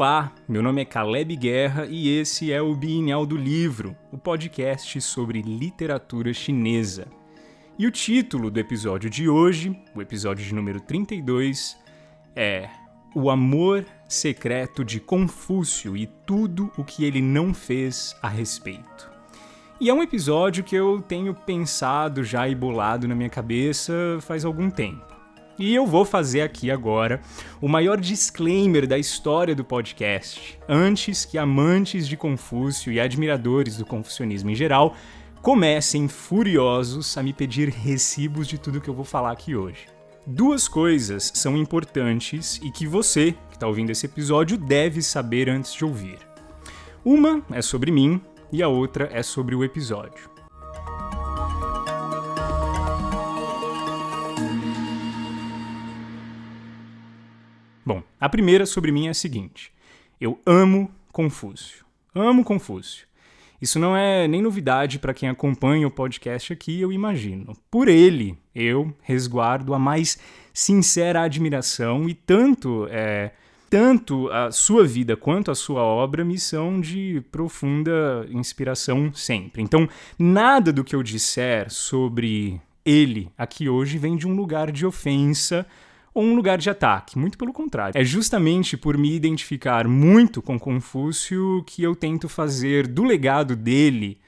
Olá, meu nome é Caleb Guerra e esse é o Bienal do Livro, o podcast sobre literatura chinesa. E o título do episódio de hoje, o episódio de número 32, é O Amor Secreto de Confúcio e Tudo o que ele não fez a respeito. E é um episódio que eu tenho pensado já e bolado na minha cabeça faz algum tempo. E eu vou fazer aqui agora o maior disclaimer da história do podcast, antes que amantes de Confúcio e admiradores do confucionismo em geral comecem furiosos a me pedir recibos de tudo que eu vou falar aqui hoje. Duas coisas são importantes e que você, que está ouvindo esse episódio, deve saber antes de ouvir. Uma é sobre mim e a outra é sobre o episódio. Bom, a primeira sobre mim é a seguinte: eu amo Confúcio. Amo Confúcio. Isso não é nem novidade para quem acompanha o podcast aqui, eu imagino. Por ele, eu resguardo a mais sincera admiração e tanto a sua vida quanto a sua obra me são de profunda inspiração sempre. Então, nada do que eu disser sobre ele aqui hoje vem de um lugar de ofensa ou um lugar de ataque, muito pelo contrário. É justamente por me identificar muito com Confúcio que eu tento fazer do legado dele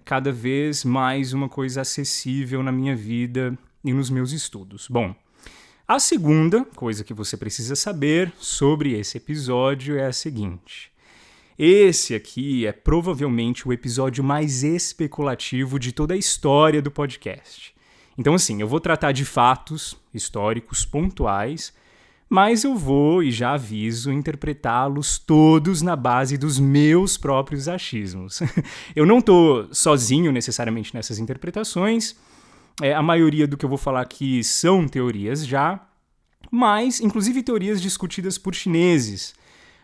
cada vez mais uma coisa acessível na minha vida e nos meus estudos. Bom, a segunda coisa que você precisa saber sobre esse episódio é a seguinte: esse aqui é provavelmente o episódio mais especulativo de toda a história do podcast. Então, assim, eu vou tratar de fatos históricos pontuais, mas eu vou, e já aviso, interpretá-los todos na base dos meus próprios achismos. Eu não estou sozinho necessariamente nessas interpretações. A maioria do que eu vou falar aqui são teorias já, mas, inclusive teorias discutidas por chineses.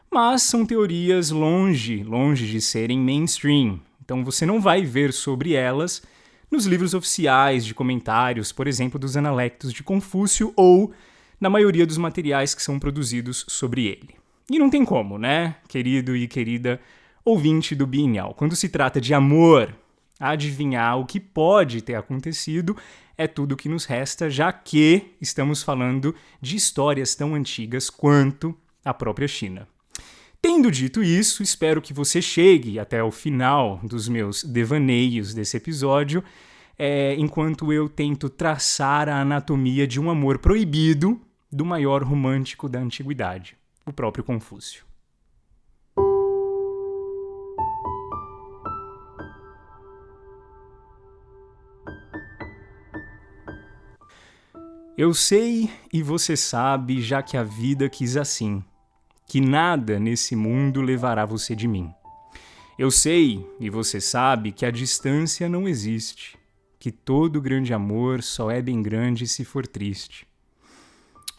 Mas são teorias longe de serem mainstream. Então você não vai ver sobre elas nos livros oficiais de comentários, por exemplo, dos Analectos de Confúcio ou na maioria dos materiais que são produzidos sobre ele. E não tem como, né, querido e querida ouvinte do Bienal? Quando se trata de amor, adivinhar o que pode ter acontecido é tudo o que nos resta, já que estamos falando de histórias tão antigas quanto a própria China. Tendo dito isso, espero que você chegue até o final dos meus devaneios desse episódio, enquanto eu tento traçar a anatomia de um amor proibido do maior romântico da antiguidade, o próprio Confúcio. Eu sei e você sabe, já que a vida quis assim, que nada nesse mundo levará você de mim. Eu sei, e você sabe, que a distância não existe, que todo grande amor só é bem grande se for triste.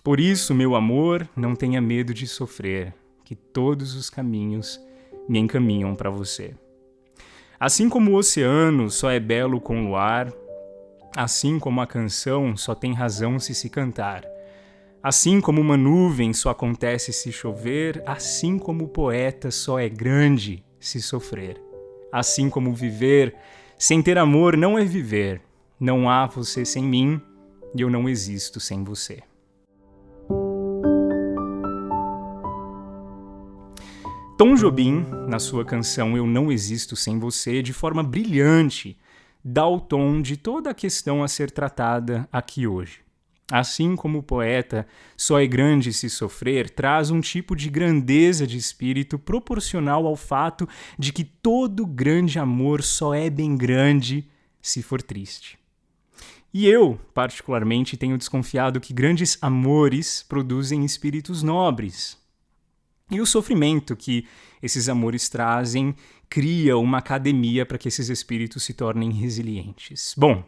Por isso, meu amor, não tenha medo de sofrer, que todos os caminhos me encaminham para você. Assim como o oceano só é belo com luar, assim como a canção só tem razão se cantar, assim como uma nuvem só acontece se chover, assim como o poeta só é grande se sofrer. Assim como viver sem ter amor não é viver. Não há você sem mim e eu não existo sem você. Tom Jobim, na sua canção Eu Não Existo Sem Você, de forma brilhante, dá o tom de toda a questão a ser tratada aqui hoje. Assim como o poeta só é grande se sofrer, traz um tipo de grandeza de espírito proporcional ao fato de que todo grande amor só é bem grande se for triste. E eu, particularmente, tenho desconfiado que grandes amores produzem espíritos nobres. E o sofrimento que esses amores trazem cria uma academia para que esses espíritos se tornem resilientes. Bom,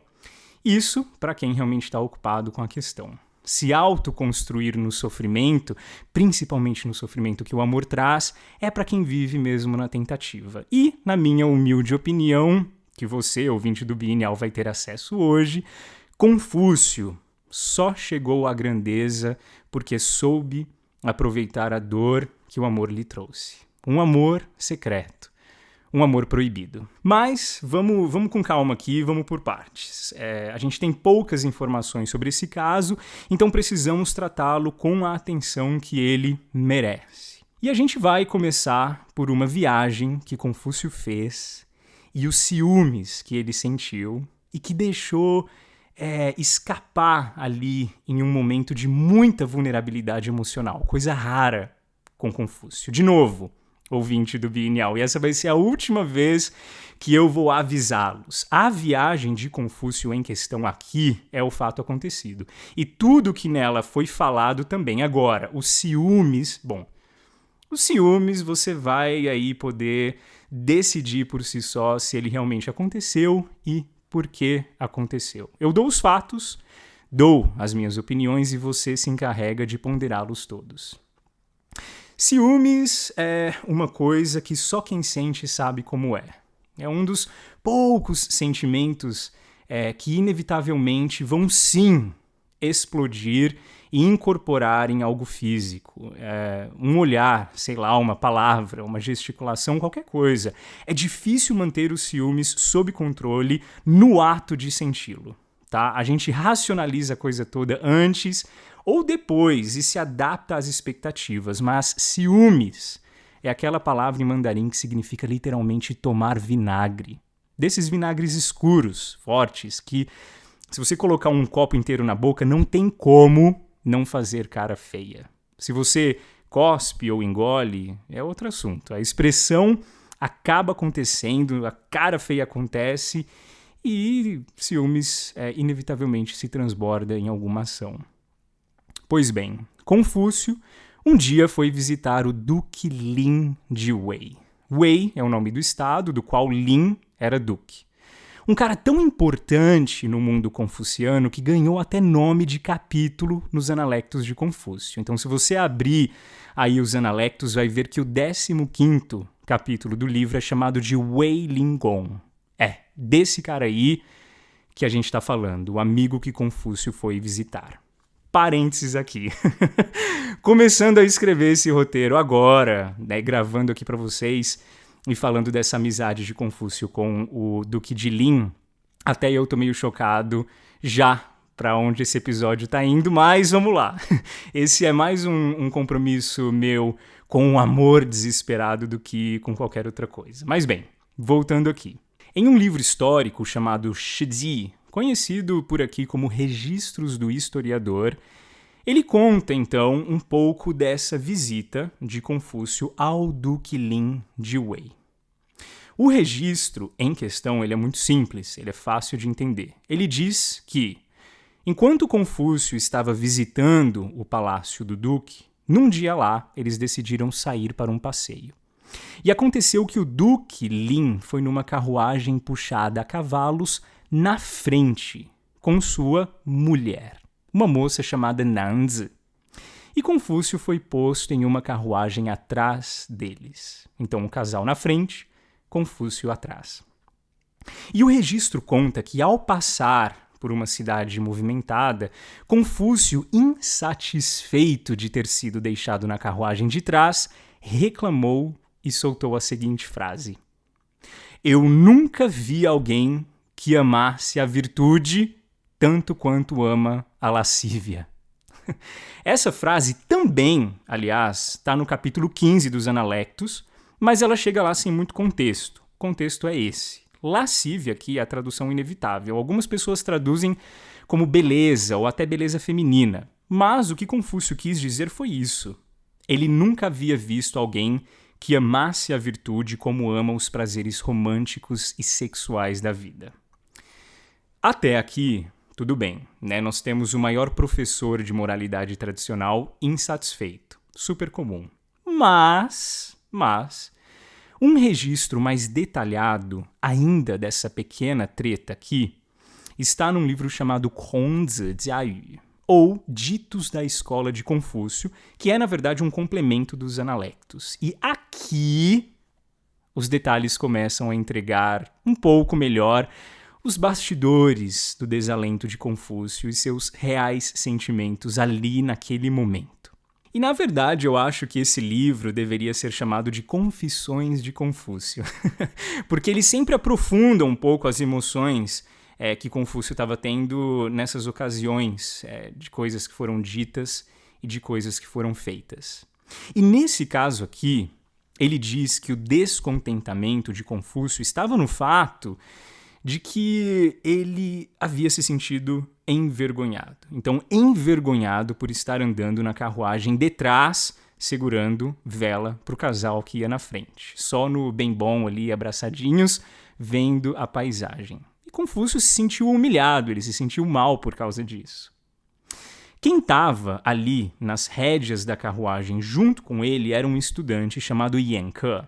isso para quem realmente está ocupado com a questão. Se autoconstruir no sofrimento, principalmente no sofrimento que o amor traz, é para quem vive mesmo na tentativa. E, na minha humilde opinião, que você, ouvinte do Bienal, vai ter acesso hoje, Confúcio só chegou à grandeza porque soube aproveitar a dor que o amor lhe trouxe. Um amor secreto. Um amor proibido. Mas vamos com calma aqui, vamos por partes. A gente tem poucas informações sobre esse caso, então precisamos tratá-lo com a atenção que ele merece. E a gente vai começar por uma viagem que Confúcio fez e os ciúmes que ele sentiu e que deixou escapar ali em um momento de muita vulnerabilidade emocional, coisa rara com Confúcio. De novo, ouvinte do Bienal, e essa vai ser a última vez que eu vou avisá-los. A viagem de Confúcio em questão aqui é o fato acontecido. E tudo que nela foi falado também. Agora, os ciúmes você vai aí poder decidir por si só se ele realmente aconteceu e por que aconteceu. Eu dou os fatos, dou as minhas opiniões e você se encarrega de ponderá-los todos. Ciúmes é uma coisa que só quem sente sabe como é. É um dos poucos sentimentos que inevitavelmente vão sim explodir e incorporar em algo físico. Um olhar, sei lá, uma palavra, uma gesticulação, qualquer coisa. É difícil manter os ciúmes sob controle no ato de senti-lo. Tá? A gente racionaliza a coisa toda antes ou depois e se adapta às expectativas, mas ciúmes é aquela palavra em mandarim que significa literalmente tomar vinagre. Desses vinagres escuros, fortes, que se você colocar um copo inteiro na boca, não tem como não fazer cara feia. Se você cospe ou engole, é outro assunto. A expressão acaba acontecendo, a cara feia acontece e ciúmes inevitavelmente se transborda em alguma ação. Pois bem, Confúcio um dia foi visitar o Duque Lin de Wei. Wei é o nome do estado, do qual Lin era duque. Um cara tão importante no mundo confuciano que ganhou até nome de capítulo nos Analectos de Confúcio. Então, se você abrir aí os Analectos, vai ver que o 15º capítulo do livro é chamado de Wei Lingong. Desse cara aí que a gente está falando, o amigo que Confúcio foi visitar. Parênteses aqui. Começando a escrever esse roteiro agora, gravando aqui para vocês e falando dessa amizade de Confúcio com o Duque de Lin, até eu tô meio chocado já para onde esse episódio tá indo, mas vamos lá. Esse é mais um compromisso meu com um amor desesperado do que com qualquer outra coisa. Mas bem, voltando aqui. Em um livro histórico chamado Shiji, conhecido por aqui como Registros do Historiador, ele conta, então, um pouco dessa visita de Confúcio ao Duque Lin de Wei. O registro em questão ele é muito simples, ele é fácil de entender. Ele diz que, enquanto Confúcio estava visitando o palácio do duque, num dia lá, eles decidiram sair para um passeio. E aconteceu que o Duque Lin foi numa carruagem puxada a cavalos na frente, com sua mulher, uma moça chamada Nanzi. E Confúcio foi posto em uma carruagem atrás deles. Então o casal na frente, Confúcio atrás. E o registro conta que ao passar por uma cidade movimentada, Confúcio, insatisfeito de ter sido deixado na carruagem de trás, reclamou e soltou a seguinte frase: "Eu nunca vi alguém que amasse a virtude tanto quanto ama a lascívia." Essa frase também, aliás, está no capítulo 15 dos Analectos, mas ela chega lá sem muito contexto. O contexto é esse. Lascívia aqui é a tradução inevitável. Algumas pessoas traduzem como beleza ou até beleza feminina, mas o que Confúcio quis dizer foi isso. Ele nunca havia visto alguém que amasse a virtude como ama os prazeres românticos e sexuais da vida. Até aqui, tudo bem, né? Nós temos o maior professor de moralidade tradicional insatisfeito. Super comum. Mas, um registro mais detalhado ainda dessa pequena treta aqui está num livro chamado Hongzi Jiayu, ou Ditos da Escola de Confúcio, que é, na verdade, um complemento dos Analectos. E aqui os detalhes começam a entregar um pouco melhor os bastidores do desalento de Confúcio e seus reais sentimentos ali naquele momento. E, na verdade, eu acho que esse livro deveria ser chamado de Confissões de Confúcio, porque ele sempre aprofunda um pouco as emoções que Confúcio estava tendo nessas ocasiões de coisas que foram ditas e de coisas que foram feitas. E nesse caso aqui, ele diz que o descontentamento de Confúcio estava no fato de que ele havia se sentido envergonhado. Então, envergonhado por estar andando na carruagem detrás, segurando vela para o casal que ia na frente. Só no bem bom ali, abraçadinhos, vendo a paisagem. E Confúcio se sentiu humilhado, ele se sentiu mal por causa disso. Quem estava ali nas rédeas da carruagem junto com ele era um estudante chamado Yan Ke.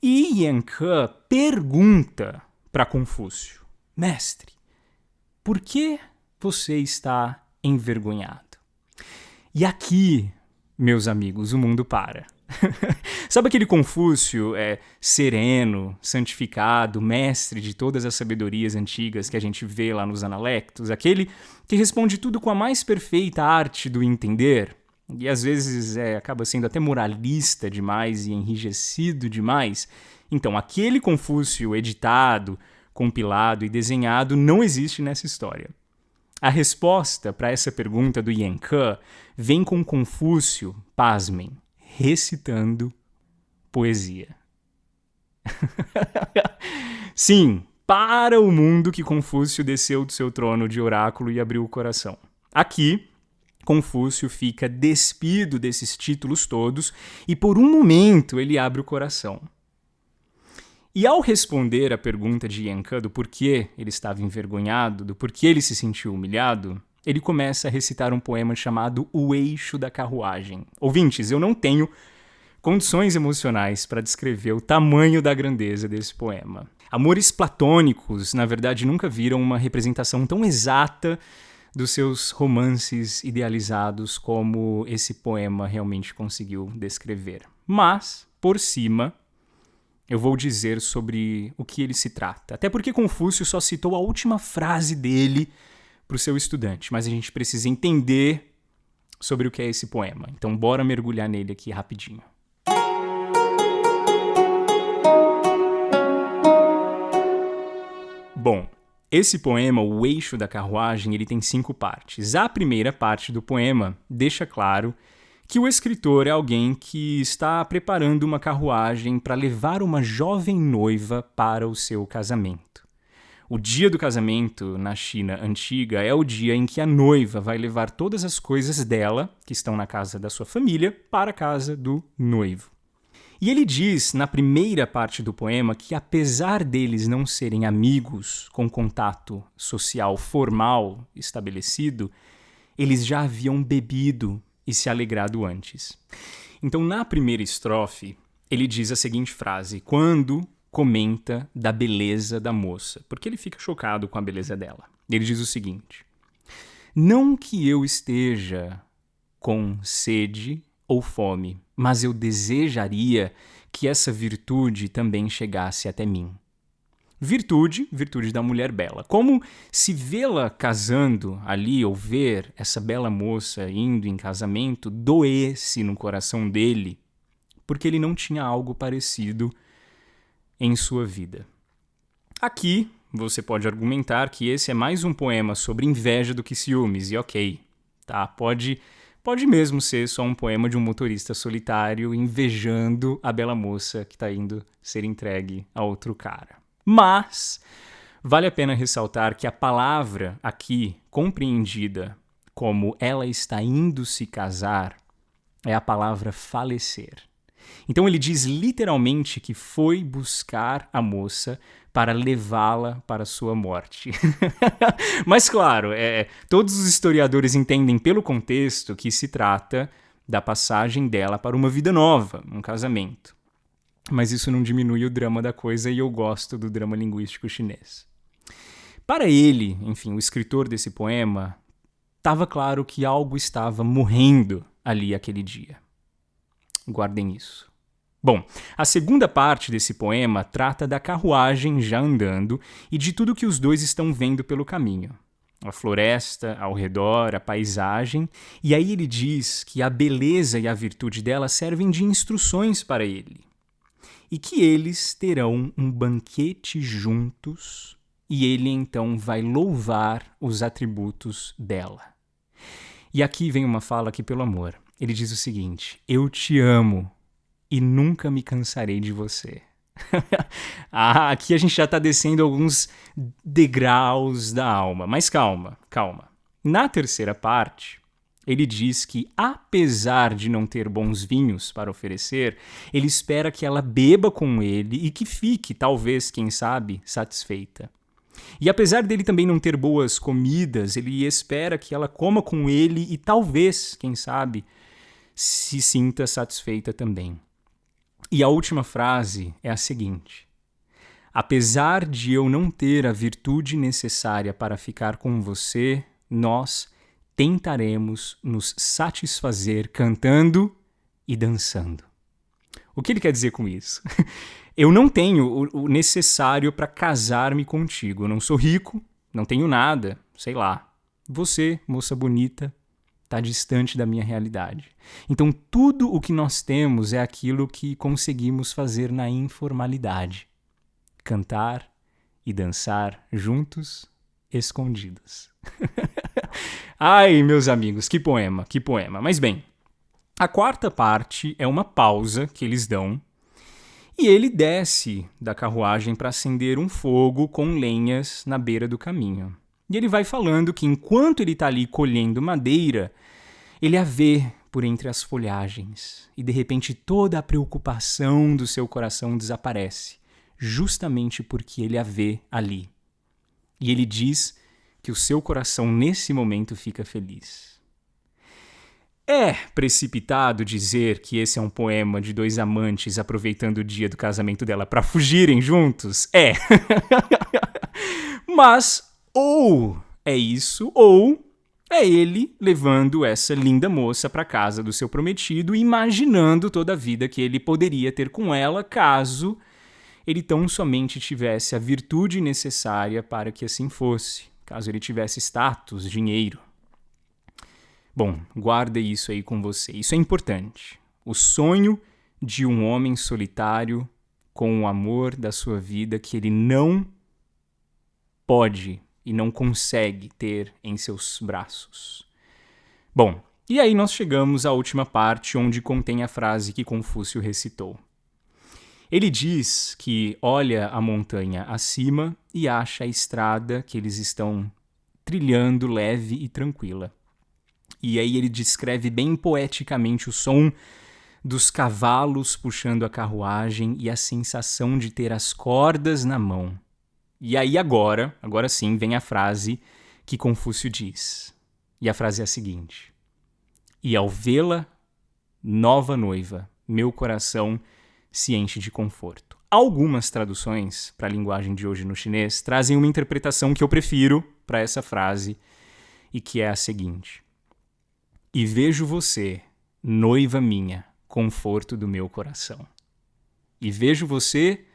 E Yan Ke pergunta para Confúcio: mestre, por que você está envergonhado? E aqui, meus amigos, o mundo para. Sabe aquele Confúcio sereno, santificado, mestre de todas as sabedorias antigas que a gente vê lá nos Analectos? Aquele que responde tudo com a mais perfeita arte do entender? E às vezes acaba sendo até moralista demais e enrijecido demais. Então, aquele Confúcio editado, compilado e desenhado não existe nessa história. A resposta para essa pergunta do Yan Ke vem com Confúcio, pasmem, recitando poesia. Sim, para o mundo que Confúcio desceu do seu trono de oráculo e abriu o coração. Aqui, Confúcio fica despido desses títulos todos e por um momento ele abre o coração. E ao responder a pergunta de Yan Ke do porquê ele estava envergonhado, do porquê ele se sentiu humilhado, ele começa a recitar um poema chamado O Eixo da Carruagem. Ouvintes, eu não tenho condições emocionais para descrever o tamanho da grandeza desse poema. Amores platônicos, na verdade, nunca viram uma representação tão exata dos seus romances idealizados como esse poema realmente conseguiu descrever. Mas, por cima, eu vou dizer sobre o que ele se trata. Até porque Confúcio só citou a última frase dele para o seu estudante, mas a gente precisa entender sobre o que é esse poema. Então, bora mergulhar nele aqui rapidinho. Bom, esse poema, O Eixo da Carruagem, ele tem 5 partes. A primeira parte do poema deixa claro que o escritor é alguém que está preparando uma carruagem para levar uma jovem noiva para o seu casamento. O dia do casamento na China antiga é o dia em que a noiva vai levar todas as coisas dela, que estão na casa da sua família, para a casa do noivo. E ele diz, na primeira parte do poema, que apesar deles não serem amigos com contato social formal estabelecido, eles já haviam bebido e se alegrado antes. Então, na primeira estrofe, ele diz a seguinte frase, quando comenta da beleza da moça, porque ele fica chocado com a beleza dela. Ele diz o seguinte: não que eu esteja com sede ou fome, mas eu desejaria que essa virtude também chegasse até mim. Virtude da mulher bela. Como se vê-la casando ali, ou ver essa bela moça indo em casamento, doesse no coração dele, porque ele não tinha algo parecido em sua vida. Aqui, você pode argumentar que esse é mais um poema sobre inveja do que ciúmes, e ok, tá? Pode mesmo ser só um poema de um motorista solitário invejando a bela moça que está indo ser entregue a outro cara. Mas vale a pena ressaltar que a palavra aqui, compreendida como ela está indo se casar, é a palavra falecer. Então ele diz literalmente que foi buscar a moça para levá-la para a sua morte. Mas claro, todos os historiadores entendem pelo contexto que se trata da passagem dela para uma vida nova, um casamento. Mas isso não diminui o drama da coisa e eu gosto do drama linguístico chinês. Para ele, enfim, o escritor desse poema, estava claro que algo estava morrendo ali aquele dia. Guardem isso. Bom, a segunda parte desse poema trata da carruagem já andando e de tudo que os dois estão vendo pelo caminho. a floresta ao redor, a paisagem, e aí ele diz que a beleza e a virtude dela servem de instruções para ele, e que eles terão um banquete juntos, e ele então vai louvar os atributos dela. E aqui vem uma fala que, pelo amor, ele diz o seguinte: eu te amo e nunca me cansarei de você. Aqui a gente já está descendo alguns degraus da alma. Mas calma, calma. Na terceira parte, ele diz que, apesar de não ter bons vinhos para oferecer, ele espera que ela beba com ele e que fique, talvez, quem sabe, satisfeita. E apesar dele também não ter boas comidas, ele espera que ela coma com ele e talvez, quem sabe, se sinta satisfeita também. E a última frase é a seguinte: apesar de eu não ter a virtude necessária para ficar com você, nós tentaremos nos satisfazer cantando e dançando. O que ele quer dizer com isso? Eu não tenho o necessário para casar-me contigo. Eu não sou rico, não tenho nada, sei lá. Você, moça bonita, está distante da minha realidade. Então, tudo o que nós temos é aquilo que conseguimos fazer na informalidade. Cantar e dançar juntos, escondidos. Ai, meus amigos, que poema, que poema. Mas bem, a quarta parte é uma pausa que eles dão e ele desce da carruagem para acender um fogo com lenhas na beira do caminho. E ele vai falando que enquanto ele está ali colhendo madeira, ele a vê por entre as folhagens e de repente toda a preocupação do seu coração desaparece, justamente porque ele a vê ali. E ele diz que o seu coração nesse momento fica feliz. É precipitado dizer que esse é um poema de dois amantes aproveitando o dia do casamento dela para fugirem juntos? É. Mas ou é isso, ou é ele levando essa linda moça para casa do seu prometido, imaginando toda a vida que ele poderia ter com ela caso ele tão somente tivesse a virtude necessária para que assim fosse, caso ele tivesse status, dinheiro. Bom, guarda isso aí com você. Isso é importante. O sonho de um homem solitário com o amor da sua vida que ele não pode e não consegue ter em seus braços. Bom, e aí nós chegamos à última parte onde contém a frase que Confúcio recitou. Ele diz que olha a montanha acima e acha a estrada que eles estão trilhando leve e tranquila. E aí ele descreve bem poeticamente o som dos cavalos puxando a carruagem e a sensação de ter as cordas na mão. E aí agora sim, vem a frase que Confúcio diz. E a frase é a seguinte: e ao vê-la, nova noiva, meu coração se enche de conforto. Algumas traduções para a linguagem de hoje no chinês trazem uma interpretação que eu prefiro para essa frase e que é a seguinte: e vejo você, noiva minha, conforto do meu coração. E vejo você,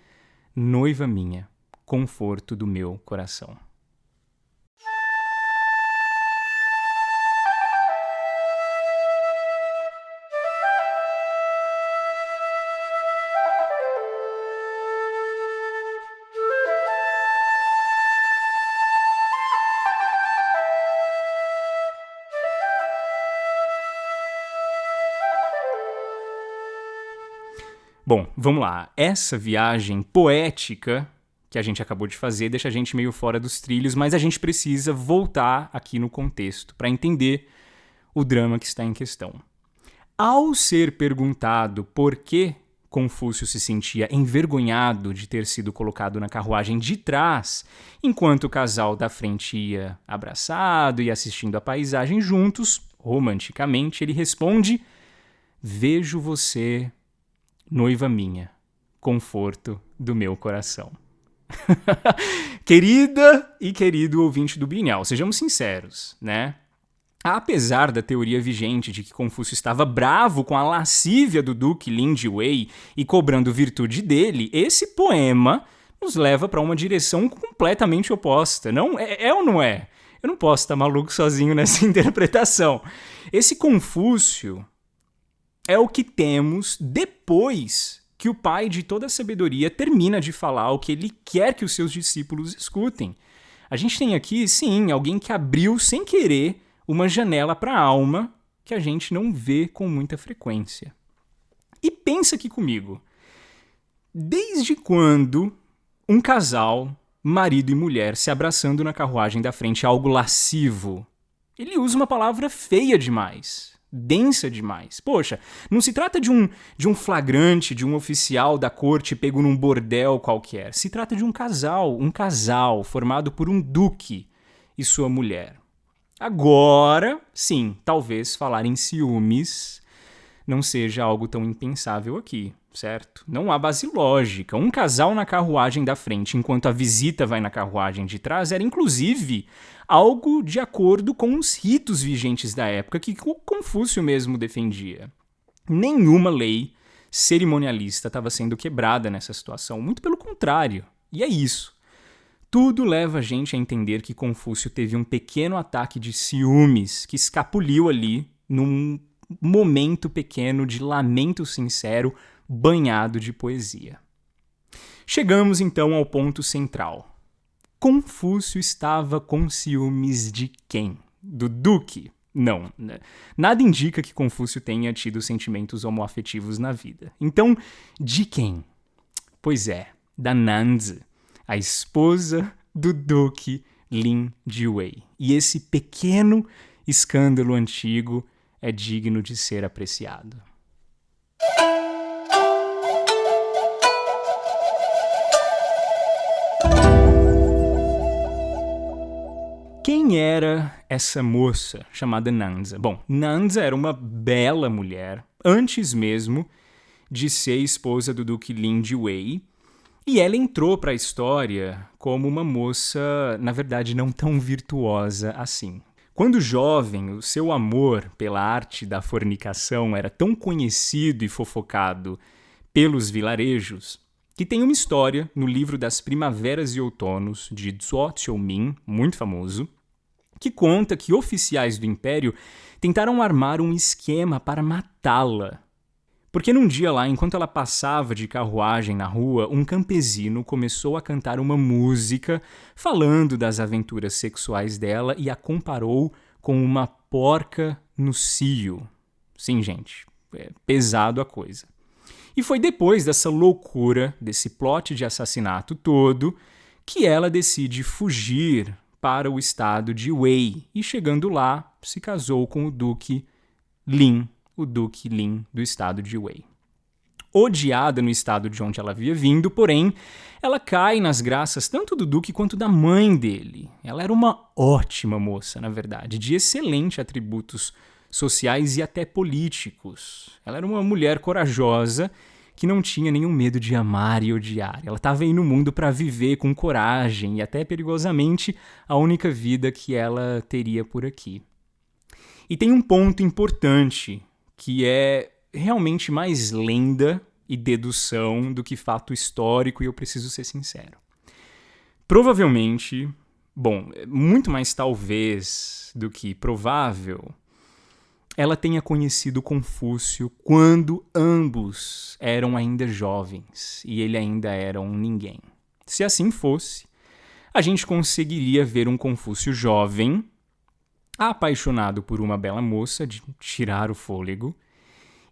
noiva minha, conforto do meu coração. Bom, vamos lá. Essa viagem poética que a gente acabou de fazer deixa a gente meio fora dos trilhos, mas a gente precisa voltar aqui no contexto para entender o drama que está em questão. Ao ser perguntado por que Confúcio se sentia envergonhado de ter sido colocado na carruagem de trás, enquanto o casal da frente ia abraçado e assistindo a paisagem juntos, romanticamente, ele responde: vejo você, noiva minha, conforto do meu coração. Querida e querido ouvinte do Bienal, sejamos sinceros, né? Apesar da teoria vigente de que Confúcio estava bravo com a lascívia do duque Lin Jiwei e cobrando virtude dele, esse poema nos leva para uma direção completamente oposta. Não é ou não é? eu não posso estar maluco sozinho nessa interpretação. Esse Confúcio é o que temos depois que o pai de toda a sabedoria termina de falar o que ele quer que os seus discípulos escutem. A gente tem aqui, sim, alguém que abriu sem querer uma janela para a alma que a gente não vê com muita frequência. E pensa aqui comigo. Desde quando um casal, marido e mulher, se abraçando na carruagem da frente é algo lascivo? Ele usa uma palavra feia demais, densa demais. Poxa, não se trata de um flagrante, de um oficial da corte pego num bordel qualquer. Se trata de um casal formado por um duque e sua mulher. Agora, sim, talvez falar em ciúmes não seja algo tão impensável aqui, certo? Não há base lógica. Um casal na carruagem da frente, enquanto a visita vai na carruagem de trás, era inclusive algo de acordo com os ritos vigentes da época que Confúcio mesmo defendia. Nenhuma lei cerimonialista estava sendo quebrada nessa situação, muito pelo contrário. E é isso. Tudo leva a gente a entender que Confúcio teve um pequeno ataque de ciúmes que escapuliu ali num momento pequeno de lamento sincero banhado de poesia. Chegamos então ao ponto central. Confúcio estava com ciúmes de quem? Do duque? Não. Nada indica que Confúcio tenha tido sentimentos homoafetivos na vida. Então, de quem? Pois é, da Nanzi, a esposa do duque Lin Jiwei. E esse pequeno escândalo antigo é digno de ser apreciado. Quem era essa moça chamada Nanza? Bom, Nanza era uma bela mulher, antes mesmo de ser esposa do duque Lin Jiwei, e ela entrou para a história como uma moça, na verdade, não tão virtuosa assim. Quando jovem, o seu amor pela arte da fornicação era tão conhecido e fofocado pelos vilarejos que tem uma história no livro das Primaveras e Outonos, de Zhuo Qiumin, muito famoso, que conta que oficiais do Império tentaram armar um esquema para matá-la. Porque num dia lá, enquanto ela passava de carruagem na rua, um campesino começou a cantar uma música falando das aventuras sexuais dela e a comparou com uma porca no cio. Sim, gente, é pesado a coisa. E foi depois dessa loucura, desse plot de assassinato todo, que ela decide fugir para o estado de Wei e, chegando lá, se casou com o duque Lin, o duque Lin do estado de Wei. Odiada no estado de onde ela havia vindo, porém, ela cai nas graças tanto do duque quanto da mãe dele. Ela era uma ótima moça, na verdade, de excelentes atributos sociais e até políticos. Ela era uma mulher corajosa que não tinha nenhum medo de amar e odiar. Ela estava aí no mundo para viver com coragem e até perigosamente a única vida que ela teria por aqui. E tem um ponto importante que é realmente mais lenda e dedução do que fato histórico, e eu preciso ser sincero. Provavelmente, muito mais talvez do que provável, ela tenha conhecido Confúcio quando ambos eram ainda jovens e ele ainda era um ninguém. Se assim fosse, a gente conseguiria ver um Confúcio jovem, apaixonado por uma bela moça de tirar o fôlego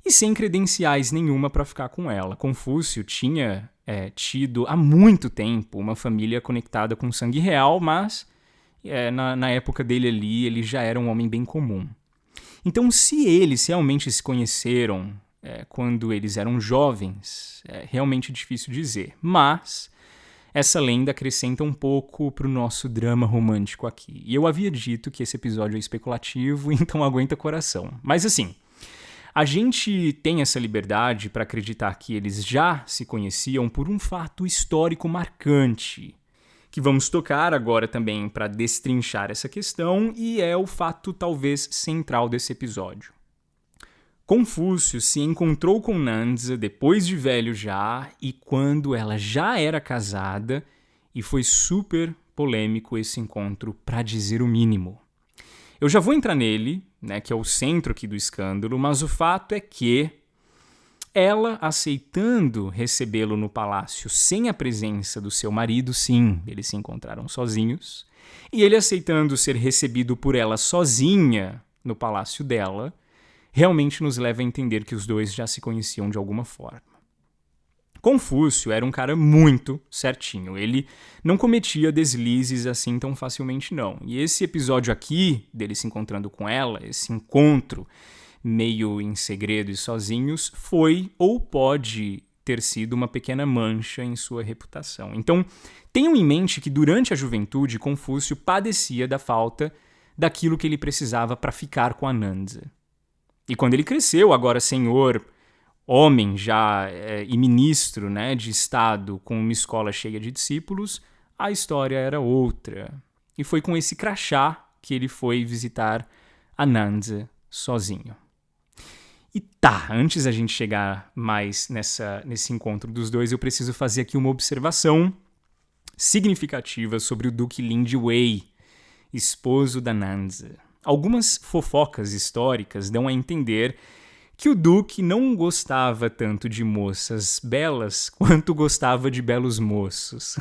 e sem credenciais nenhuma para ficar com ela. Confúcio tinha tido há muito tempo uma família conectada com sangue real, mas na época dele ali ele já era um homem bem comum. Então, se eles realmente se conheceram quando eles eram jovens, é realmente difícil dizer. Mas essa lenda acrescenta um pouco para o nosso drama romântico aqui. E eu havia dito que esse episódio é especulativo, então aguenta coração. Mas assim, a gente tem essa liberdade para acreditar que eles já se conheciam por um fato histórico marcante, que vamos tocar agora também para destrinchar essa questão, e é o fato talvez central desse episódio. Confúcio se encontrou com Nanza depois de velho já, e quando ela já era casada, e foi super polêmico esse encontro, para dizer o mínimo. Eu já vou entrar nele, né, que é o centro aqui do escândalo, mas o fato é que ela aceitando recebê-lo no palácio sem a presença do seu marido, sim, eles se encontraram sozinhos, e ele aceitando ser recebido por ela sozinha no palácio dela, realmente nos leva a entender que os dois já se conheciam de alguma forma. Confúcio era um cara muito certinho, ele não cometia deslizes assim tão facilmente não. E esse episódio aqui, dele se encontrando com ela, esse encontro meio em segredo e sozinhos, foi ou pode ter sido uma pequena mancha em sua reputação. Então, tenham em mente que durante a juventude, Confúcio padecia da falta daquilo que ele precisava para ficar com Anansa. E quando ele cresceu, agora senhor, homem já e ministro, né, de Estado com uma escola cheia de discípulos, a história era outra. E foi com esse crachá que ele foi visitar Anansa sozinho. E tá, antes da gente chegar mais nesse encontro dos dois, eu preciso fazer aqui uma observação significativa sobre o Duque Lin-Wei, esposo da Anansa. Algumas fofocas históricas dão a entender que o Duque não gostava tanto de moças belas quanto gostava de belos moços.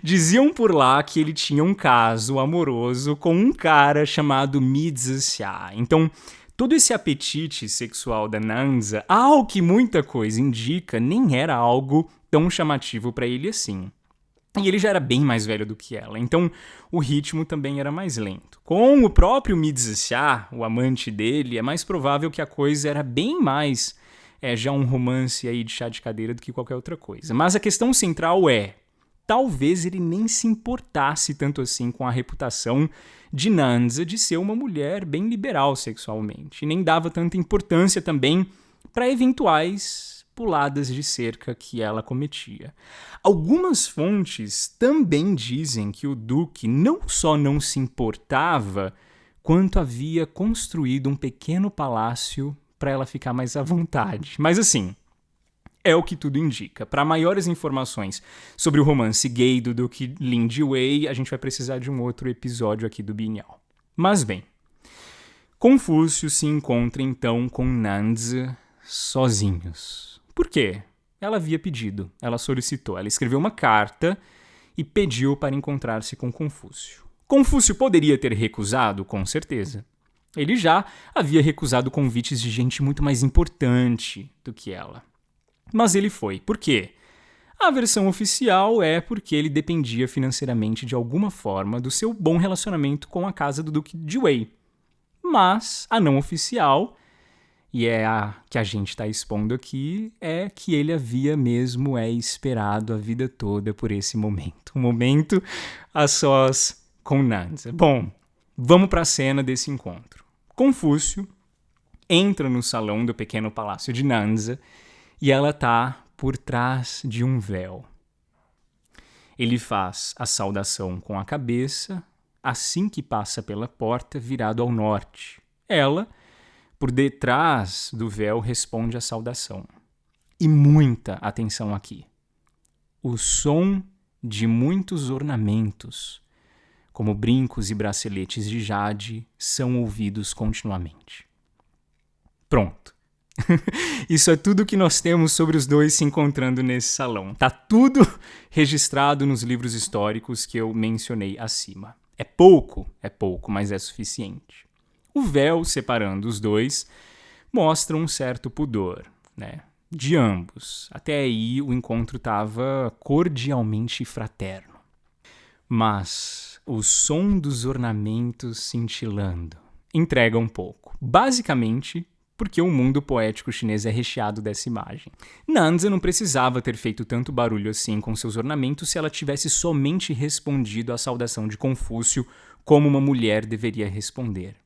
Diziam por lá que ele tinha um caso amoroso com um cara chamado Mi Zixia. Então, todo esse apetite sexual da Anansa, ao que muita coisa indica, nem era algo tão chamativo para ele assim. E ele já era bem mais velho do que ela, então o ritmo também era mais lento. Com o próprio Mi Zixia, o amante dele, é mais provável que a coisa era bem mais já um romance aí de chá de cadeira do que qualquer outra coisa. Mas a questão central é, talvez ele nem se importasse tanto assim com a reputação de Anansa de ser uma mulher bem liberal sexualmente, e nem dava tanta importância também para eventuais puladas de cerca que ela cometia. Algumas fontes também dizem que o Duque não só não se importava, quanto havia construído um pequeno palácio para ela ficar mais à vontade. Mas assim, é o que tudo indica. Para maiores informações sobre o romance gay do Duque Lin-Wei, a gente vai precisar de um outro episódio aqui do Binhal. Mas bem, Confúcio se encontra então com Anansa sozinhos. Por quê? Ela havia pedido, ela solicitou, ela escreveu uma carta e pediu para encontrar-se com Confúcio. Confúcio poderia ter recusado, com certeza. Ele já havia recusado convites de gente muito mais importante do que ela. Mas ele foi. Por quê? A versão oficial é porque ele dependia financeiramente de alguma forma do seu bom relacionamento com a casa do Duque de Wei. Mas a não oficial, e é a que a gente está expondo aqui, é que ele havia mesmo esperado a vida toda por esse momento. Um momento a sós com Anansa. Bom, vamos para a cena desse encontro. Confúcio entra no salão do pequeno palácio de Anansa e ela está por trás de um véu. Ele faz a saudação com a cabeça assim que passa pela porta virado ao norte. Ela, por detrás do véu, responde a saudação. E muita atenção aqui. O som de muitos ornamentos, como brincos e braceletes de jade, são ouvidos continuamente. Pronto. Isso é tudo que nós temos sobre os dois se encontrando nesse salão. Tá tudo registrado nos livros históricos que eu mencionei acima. É pouco, mas é suficiente. O véu separando os dois mostra um certo pudor, né, de ambos. Até aí o encontro estava cordialmente fraterno. Mas o som dos ornamentos cintilando entrega um pouco. Basicamente, porque o mundo poético chinês é recheado dessa imagem. Anansa não precisava ter feito tanto barulho assim com seus ornamentos se ela tivesse somente respondido à saudação de Confúcio como uma mulher deveria responder.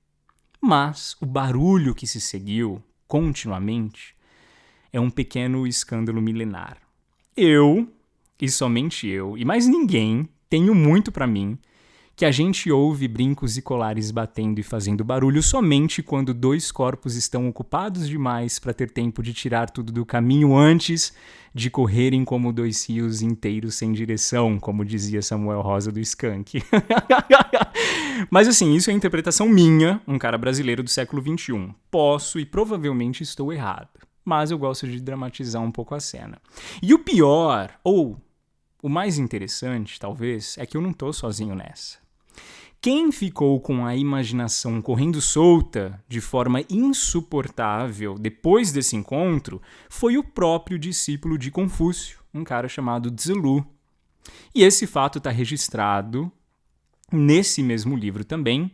Mas o barulho que se seguiu, continuamente, é um pequeno escândalo milenar. Eu, e somente eu, e mais ninguém, tenho muito para mim que a gente ouve brincos e colares batendo e fazendo barulho somente quando dois corpos estão ocupados demais para ter tempo de tirar tudo do caminho antes de correrem como dois rios inteiros sem direção, como dizia Samuel Rosa do Skank. Mas assim, isso é a interpretação minha, um cara brasileiro do século XXI. Posso e provavelmente estou errado, mas eu gosto de dramatizar um pouco a cena. E o pior, ou o mais interessante, talvez, é que eu não tô sozinho nessa. Quem ficou com a imaginação correndo solta de forma insuportável depois desse encontro foi o próprio discípulo de Confúcio, um cara chamado Tzu. E esse fato está registrado nesse mesmo livro também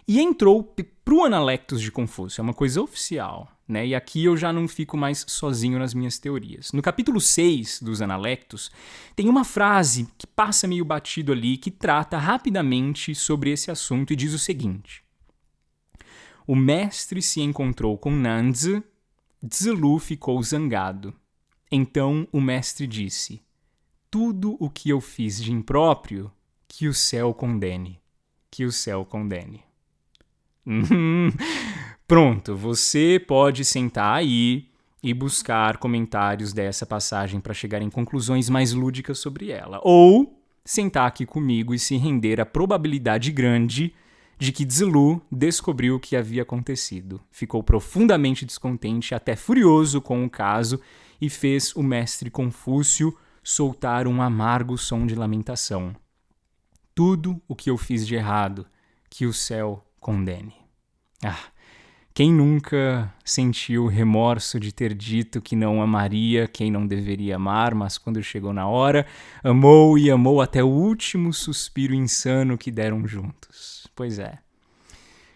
e entrou para o Analectos de Confúcio, é uma coisa oficial, né? E aqui eu já não fico mais sozinho nas minhas teorias. No capítulo 6 dos Analectos, tem uma frase que passa meio batido ali, que trata rapidamente sobre esse assunto e diz o seguinte: o mestre se encontrou com Nanzi, Tzu ficou zangado. Então o mestre disse: tudo o que eu fiz de impróprio, que o céu condene. Que o céu condene. Pronto, você pode sentar aí e buscar comentários dessa passagem para chegar em conclusões mais lúdicas sobre ela. Ou sentar aqui comigo e se render à probabilidade grande de que Tzu descobriu o que havia acontecido. Ficou profundamente descontente, até furioso com o caso, e fez o mestre Confúcio soltar um amargo som de lamentação. Tudo o que eu fiz de errado, que o céu condene. Quem nunca sentiu remorso de ter dito que não amaria quem não deveria amar, mas quando chegou na hora, amou e amou até o último suspiro insano que deram juntos? Pois é.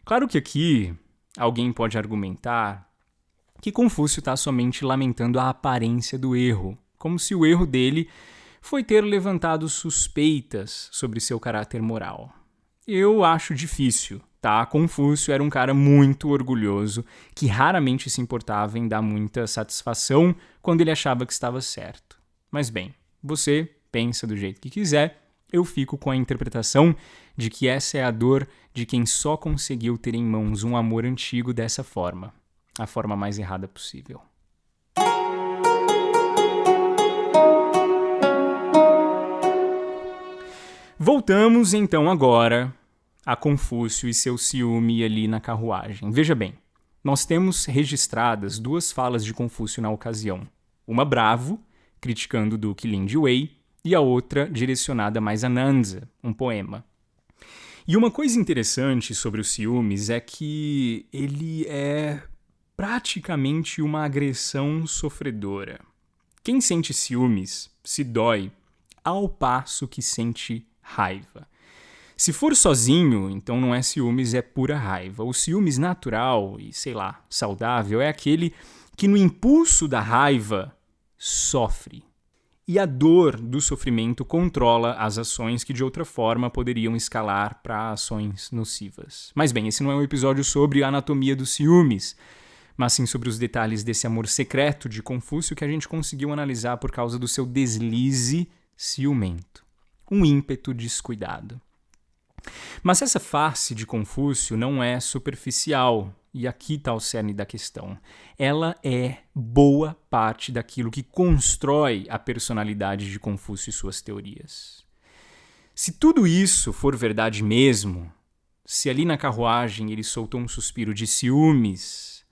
Claro que aqui alguém pode argumentar que Confúcio está somente lamentando a aparência do erro, como se o erro dele foi ter levantado suspeitas sobre seu caráter moral. Eu acho difícil, tá? Confúcio era um cara muito orgulhoso, que raramente se importava em dar muita satisfação quando ele achava que estava certo. Mas bem, você pensa do jeito que quiser, eu fico com a interpretação de que essa é a dor de quem só conseguiu ter em mãos um amor antigo dessa forma, a forma mais errada possível. Voltamos então agora a Confúcio e seu ciúme ali na carruagem. Veja bem, nós temos registradas duas falas de Confúcio na ocasião. Uma bravo, criticando o Duque Lin de Wei, e a outra direcionada mais a Nanzi, um poema. E uma coisa interessante sobre os ciúmes é que ele é praticamente uma agressão sofredora. Quem sente ciúmes se dói ao passo que sente raiva. Se for sozinho, então não é ciúmes, é pura raiva. O ciúmes natural e, saudável é aquele que no impulso da raiva sofre. E a dor do sofrimento controla as ações que de outra forma poderiam escalar para ações nocivas. Mas bem, esse não é um episódio sobre a anatomia dos ciúmes, mas sim sobre os detalhes desse amor secreto de Confúcio que a gente conseguiu analisar por causa do seu deslize ciumento. Um ímpeto descuidado. Mas essa face de Confúcio não é superficial, e aqui está o cerne da questão. Ela é boa parte daquilo que constrói a personalidade de Confúcio e suas teorias. Se tudo isso for verdade mesmo, se ali na carruagem ele soltou um suspiro de ciúmes,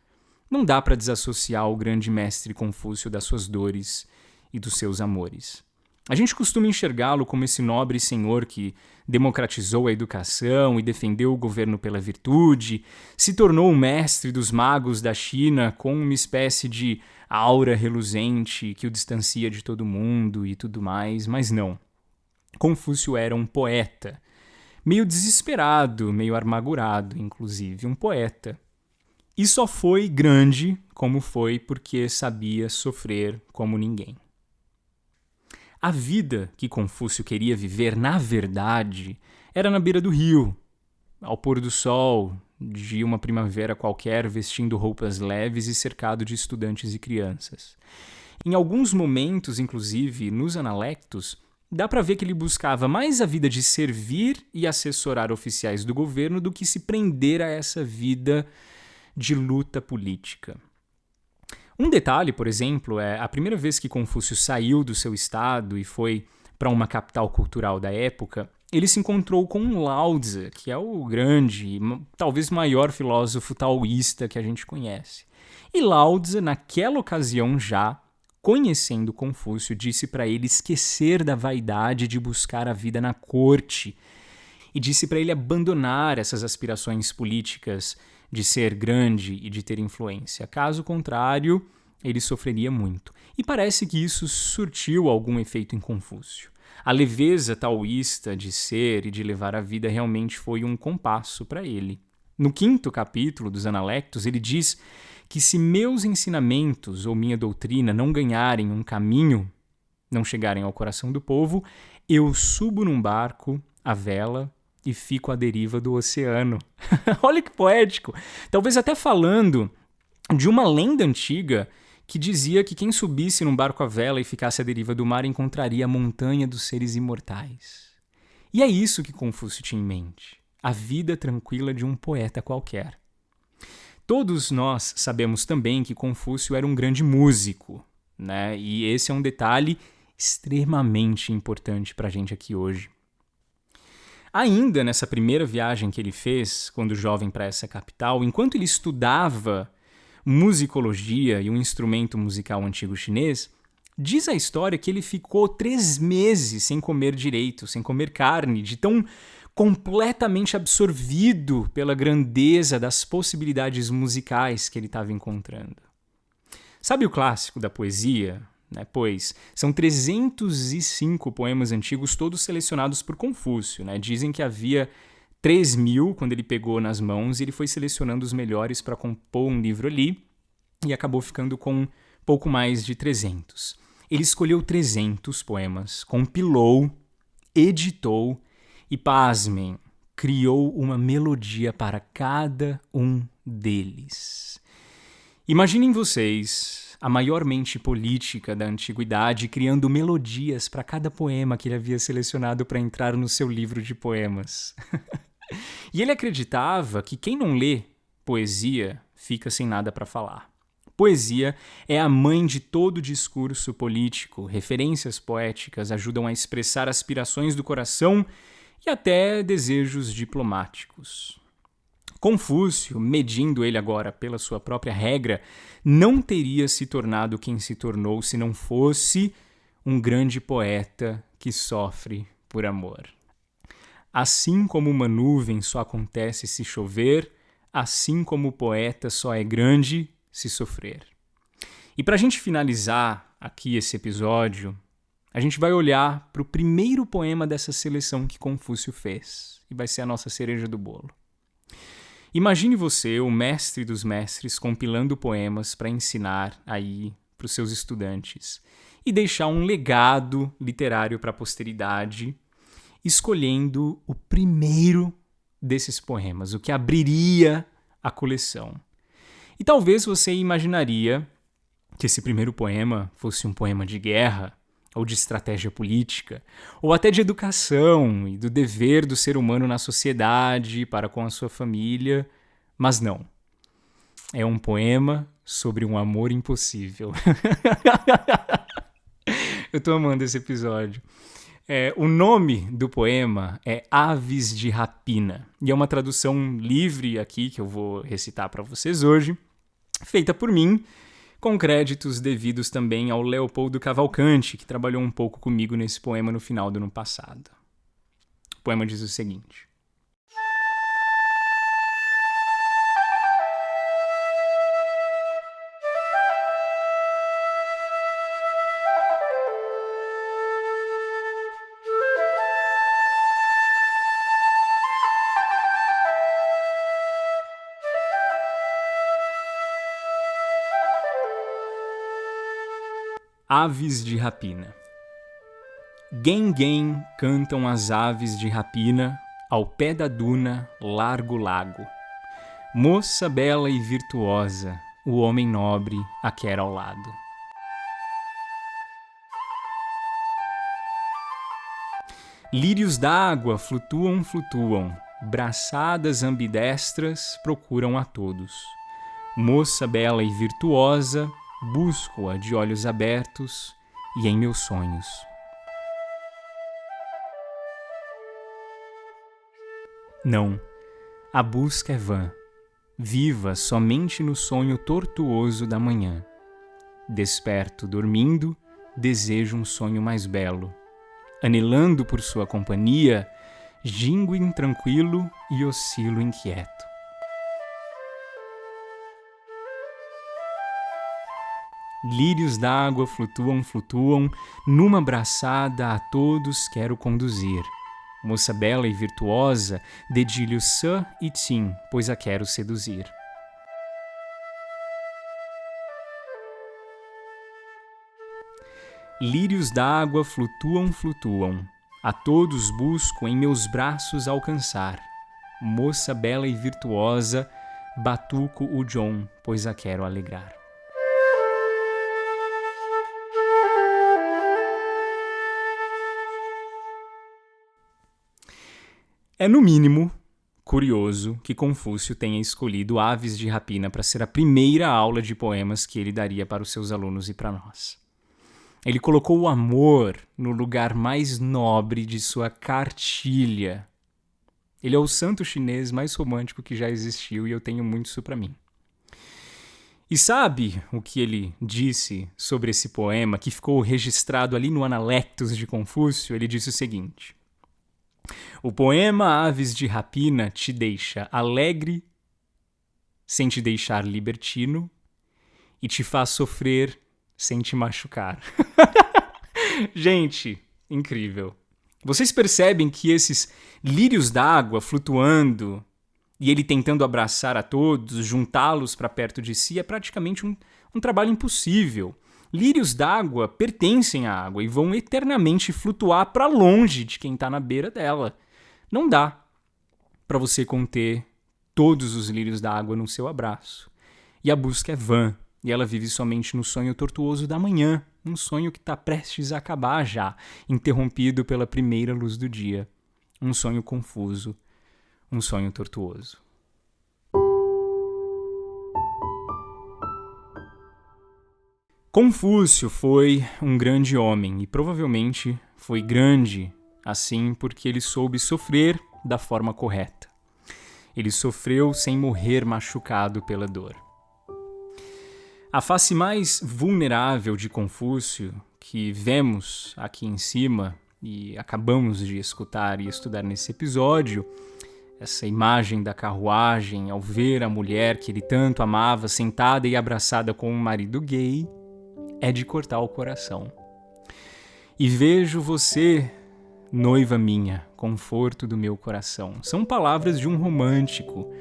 não dá para desassociar o grande mestre Confúcio das suas dores e dos seus amores. A gente costuma enxergá-lo como esse nobre senhor que democratizou a educação e defendeu o governo pela virtude, se tornou o mestre dos magos da China com uma espécie de aura reluzente que o distancia de todo mundo e tudo mais, mas não. Confúcio era um poeta, meio desesperado, meio amargurado, inclusive, um poeta. E só foi grande como foi porque sabia sofrer como ninguém. A vida que Confúcio queria viver, na verdade, era na beira do rio, ao pôr do sol, de uma primavera qualquer, vestindo roupas leves e cercado de estudantes e crianças. Em alguns momentos, inclusive, nos Analectos, dá pra ver que ele buscava mais a vida de servir e assessorar oficiais do governo do que se prender a essa vida de luta política. Um detalhe, por exemplo, é a primeira vez que Confúcio saiu do seu estado e foi para uma capital cultural da época, ele se encontrou com Lao Tse, que é o grande, talvez maior filósofo taoísta que a gente conhece. E Lao Tse, naquela ocasião já, conhecendo Confúcio, disse para ele esquecer da vaidade de buscar a vida na corte e disse para ele abandonar essas aspirações políticas de ser grande e de ter influência. Caso contrário, ele sofreria muito. E parece que isso surtiu algum efeito em Confúcio. A leveza taoísta de ser e de levar a vida realmente foi um compasso para ele. No 5º capítulo dos Analectos, ele diz que se meus ensinamentos ou minha doutrina não ganharem um caminho, não chegarem ao coração do povo, eu subo num barco, à vela, e fico à deriva do oceano. Olha que poético! Talvez até falando de uma lenda antiga que dizia que quem subisse num barco à vela e ficasse à deriva do mar encontraria a montanha dos seres imortais. E é isso que Confúcio tinha em mente, a vida tranquila de um poeta qualquer. Todos nós sabemos também que Confúcio era um grande músico, né? E esse é um detalhe extremamente importante para a gente aqui hoje. Ainda nessa primeira viagem que ele fez, quando jovem para essa capital, enquanto ele estudava musicologia e um instrumento musical antigo chinês, diz a história que ele ficou 3 meses sem comer direito, sem comer carne, de tão completamente absorvido pela grandeza das possibilidades musicais que ele estava encontrando. Sabe o clássico da poesia? Pois são 305 poemas antigos, todos selecionados por Confúcio. Dizem que havia 3.000 quando ele pegou nas mãos e ele foi selecionando os melhores para compor um livro ali e acabou ficando com pouco mais de 300. Ele escolheu 300 poemas, compilou, editou e, pasmem, criou uma melodia para cada um deles. Imaginem vocês a maior mente política da antiguidade criando melodias para cada poema que ele havia selecionado para entrar no seu livro de poemas. E ele acreditava que quem não lê poesia fica sem nada para falar. Poesia é a mãe de todo discurso político. Referências poéticas ajudam a expressar aspirações do coração e até desejos diplomáticos. Confúcio, medindo ele agora pela sua própria regra, não teria se tornado quem se tornou se não fosse um grande poeta que sofre por amor. Assim como uma nuvem só acontece se chover, assim como o poeta só é grande se sofrer. E para a gente finalizar aqui esse episódio, a gente vai olhar para o primeiro poema dessa seleção que Confúcio fez, e vai ser a nossa cereja do bolo. Imagine você, o mestre dos mestres, compilando poemas para ensinar aí para os seus estudantes e deixar um legado literário para a posteridade, escolhendo o primeiro desses poemas, o que abriria a coleção. E talvez você imaginaria que esse primeiro poema fosse um poema de guerra, ou de estratégia política, ou até de educação e do dever do ser humano na sociedade para com a sua família, mas não. É um poema sobre um amor impossível. Eu tô amando esse episódio. O nome do poema é Aves de Rapina, e é uma tradução livre aqui que eu vou recitar para vocês hoje, feita por mim, com créditos devidos também ao Leopoldo Cavalcante, que trabalhou um pouco comigo nesse poema no final do ano passado. O poema diz o seguinte: Aves de Rapina. Guém-guém cantam as aves de rapina ao pé da duna, largo lago. Moça bela e virtuosa, o homem nobre a quer ao lado. Lírios d'água flutuam, flutuam, braçadas ambidestras procuram a todos. Moça bela e virtuosa, busco-a de olhos abertos e em meus sonhos. Não, a busca é vã, viva somente no sonho tortuoso da manhã. Desperto dormindo, desejo um sonho mais belo. Anelando por sua companhia, gingo intranquilo e oscilo inquieto. Lírios d'água flutuam, flutuam, numa braçada a todos quero conduzir. Moça bela e virtuosa, dedilho sã e tim, pois a quero seduzir. Lírios d'água flutuam, flutuam, a todos busco em meus braços alcançar. Moça bela e virtuosa, batuco o John, pois a quero alegrar. É, no mínimo, curioso que Confúcio tenha escolhido Aves de Rapina para ser a primeira aula de poemas que ele daria para os seus alunos e para nós. Ele colocou o amor no lugar mais nobre de sua cartilha. Ele é o santo chinês mais romântico que já existiu e eu tenho muito isso para mim. E sabe o que ele disse sobre esse poema que ficou registrado ali no Analectos de Confúcio? Ele disse o seguinte: o poema Aves de Rapina te deixa alegre sem te deixar libertino e te faz sofrer sem te machucar. Gente, incrível. Vocês percebem que esses lírios d'água flutuando e ele tentando abraçar a todos, juntá-los para perto de si, é praticamente um trabalho impossível. Lírios d'água pertencem à água e vão eternamente flutuar para longe de quem está na beira dela. Não dá para você conter todos os lírios d'água no seu abraço. E a busca é vã, e ela vive somente no sonho tortuoso da manhã, um sonho que está prestes a acabar já, interrompido pela primeira luz do dia. Um sonho confuso, um sonho tortuoso. Confúcio foi um grande homem e provavelmente foi grande assim porque ele soube sofrer da forma correta. Ele sofreu sem morrer machucado pela dor. A face mais vulnerável de Confúcio, que vemos aqui em cima e acabamos de escutar e estudar nesse episódio, essa imagem da carruagem ao ver a mulher que ele tanto amava sentada e abraçada com um marido gay, é de cortar o coração. E vejo você, noiva minha, conforto do meu coração. São palavras de um romântico,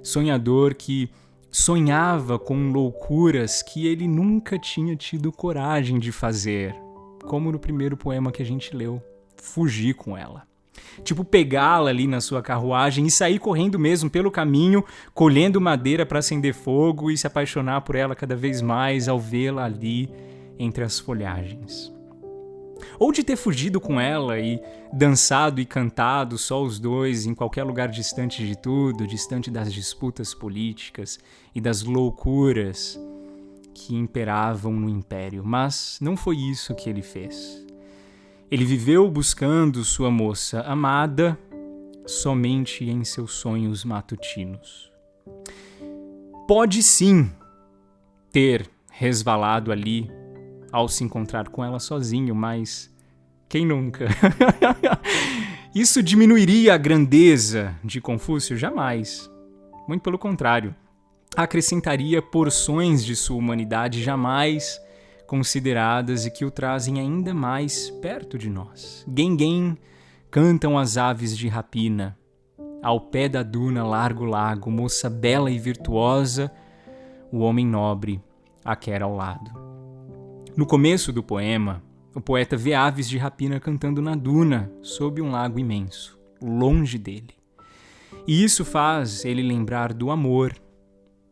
sonhador que sonhava com loucuras que ele nunca tinha tido coragem de fazer, como no primeiro poema que a gente leu, fugir com ela. Tipo, pegá-la ali na sua carruagem e sair correndo mesmo pelo caminho, colhendo madeira para acender fogo e se apaixonar por ela cada vez mais ao vê-la ali entre as folhagens. Ou de ter fugido com ela e dançado e cantado só os dois em qualquer lugar distante de tudo, distante das disputas políticas e das loucuras que imperavam no império. Mas não foi isso que ele fez. Ele viveu buscando sua moça amada somente em seus sonhos matutinos. Pode sim ter resvalado ali ao se encontrar com ela sozinho, mas quem nunca? Isso diminuiria a grandeza de Confúcio? Jamais. Muito pelo contrário. Acrescentaria porções de sua humanidade jamais consideradas e que o trazem ainda mais perto de nós. Guém-guém cantam as aves de rapina. Ao pé da duna largo lago, moça bela e virtuosa, o homem nobre a quer ao lado. No começo do poema, o poeta vê aves de rapina cantando na duna, sob um lago imenso, longe dele. E isso faz ele lembrar do amor,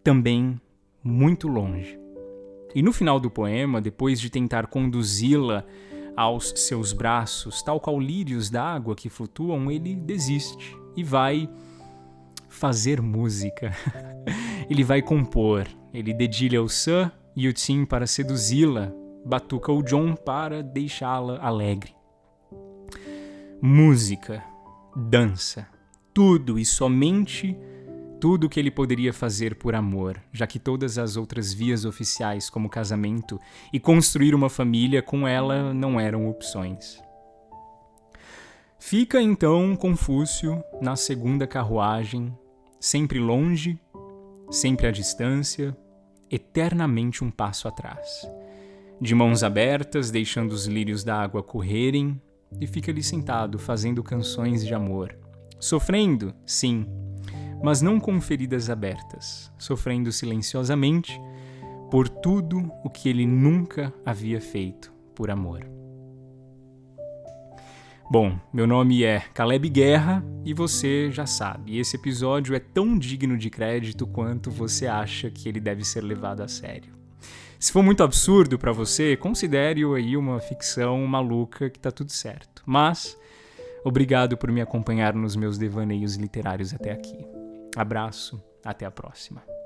também muito longe. E no final do poema, depois de tentar conduzi-la aos seus braços, tal qual lírios d'água que flutuam, ele desiste e vai fazer música. Ele vai compor. Ele dedilha o Sun e o Tim para seduzi-la, batuca o John para deixá-la alegre. Música, dança, tudo e somente tudo que ele poderia fazer por amor, já que todas as outras vias oficiais, como casamento e construir uma família com ela, não eram opções. Fica então Confúcio na segunda carruagem, sempre longe, sempre à distância, eternamente um passo atrás. De mãos abertas, deixando os lírios da água correrem, e fica ali sentado, fazendo canções de amor. Sofrendo, sim, mas não com feridas abertas, sofrendo silenciosamente por tudo o que ele nunca havia feito por amor. Bom, meu nome é Caleb Guerra e você já sabe, esse episódio é tão digno de crédito quanto você acha que ele deve ser levado a sério. Se for muito absurdo pra você, considere-o aí uma ficção maluca que tá tudo certo. Mas, obrigado por me acompanhar nos meus devaneios literários até aqui. Abraço, até a próxima.